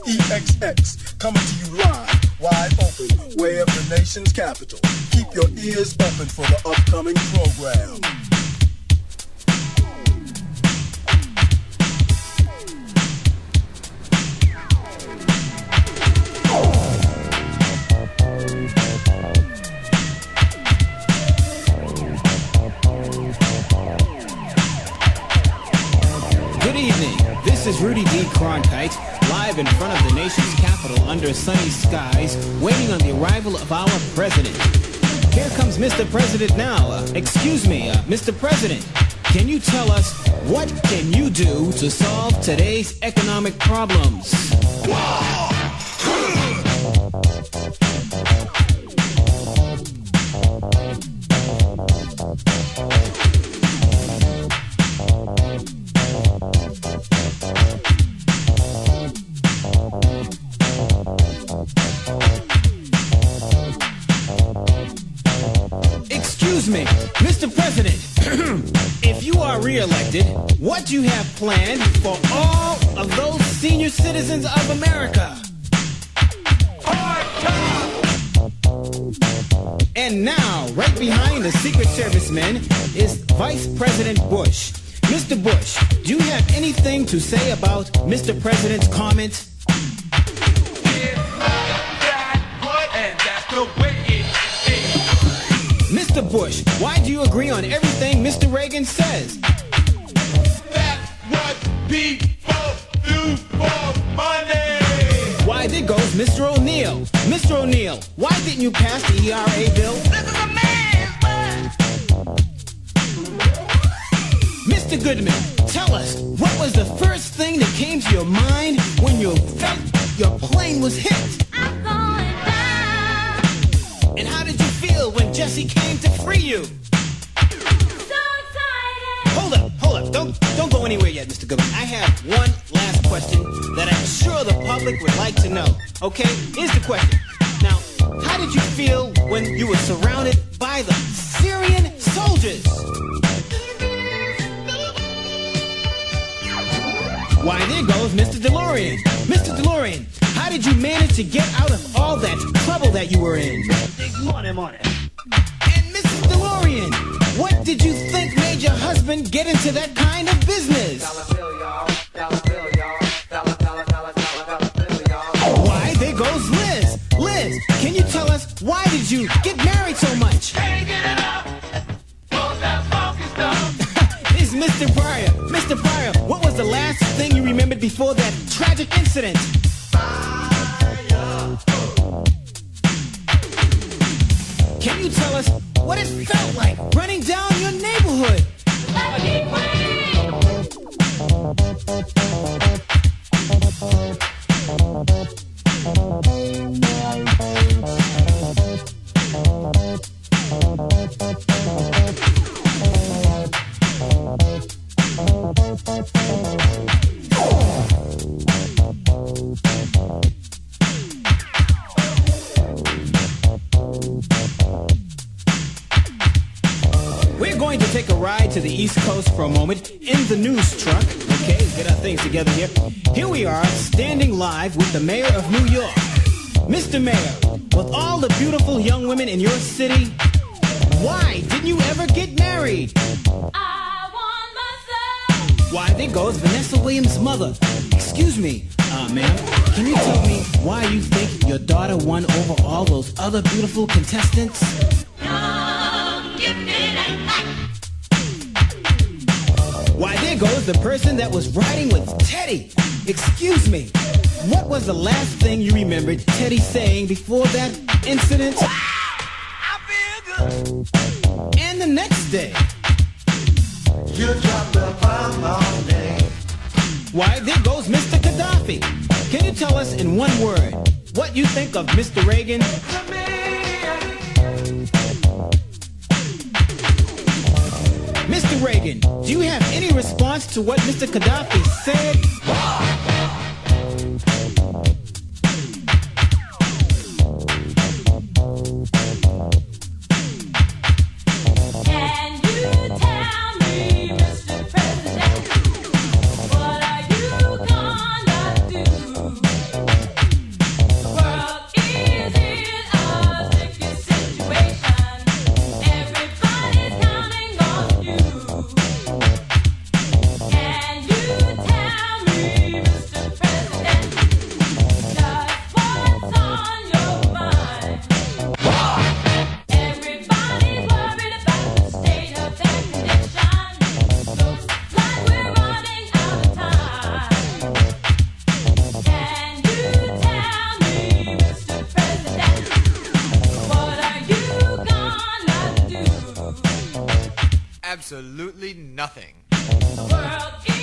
XEXX, coming to you live, wide open, way of the nation's capital. Keep your ears open for the upcoming program. Good evening. This is Rudy D. Cronkite, live in front of the nation's capital under sunny skies, waiting on the arrival of our president. Here comes Mr. President now. Excuse me, Mr. President, can you tell us what can you do to solve today's economic problems? Excuse me, Mr. President, if you are re-elected, what do you have planned for all of those senior citizens of America? And now, right behind the Secret Service men is Vice President Bush. Mr. Bush, do you have anything to say about Mr. President's comment? Mr. Bush, why do you agree on everything Mr. Reagan says? That's what people do for money. Why, there goes Mr. O'Neill. Mr. O'Neill, why didn't you pass the ERA bill? This is a man's world. Mr. Goodman, tell us, what was the first thing that came to your mind when you felt your plane was hit? I'm going down. And how did you feel when Jesse came to free you? So excited. Hold up, don't go anywhere yet, Mr. Goodman. I have one last question that I'm sure the public would like to know. Okay, here's the question. Now, how did you feel when you were surrounded by the Syrian soldiers? Why, there goes Mr. DeLorean. Mr. DeLorean, how did you manage to get out of all that trouble that you were in? Money. And Mrs. DeLorean, what did you think made your husband get into that kind of business? Why, there goes Liz. Liz, can you tell us why did you get married so much? Can't get it up. Won't that funky stuff. It's Mr. Pryor. Mr. Pryor, what was the last thing you remembered before that tragic incident? Can you tell us what it felt like running down your neighborhood? We're going to take a ride to the East Coast for a moment in the news truck. Okay, get our things together here. Here we are, standing live with the mayor of New York. Mr. Mayor, with all the beautiful young women in your city, why didn't you ever get married? I want myself. Why, there goes Vanessa Williams' mother. Excuse me, ma'am, can you tell me why you think your daughter won over all those other beautiful contestants? Young, gifted, and hot. Why, there goes the person that was riding with Teddy. Excuse me, what was the last thing you remembered Teddy saying before that incident? I feel good. And the next day? You dropped the bomb on me. Why, there goes Mr. Gaddafi. Can you tell us in one word what you think of Mr. Reagan? Mr. Reagan, do you have any response to what Mr. Gaddafi said? Can you tell me, Mr. President, what are you gonna do? absolutely nothing. World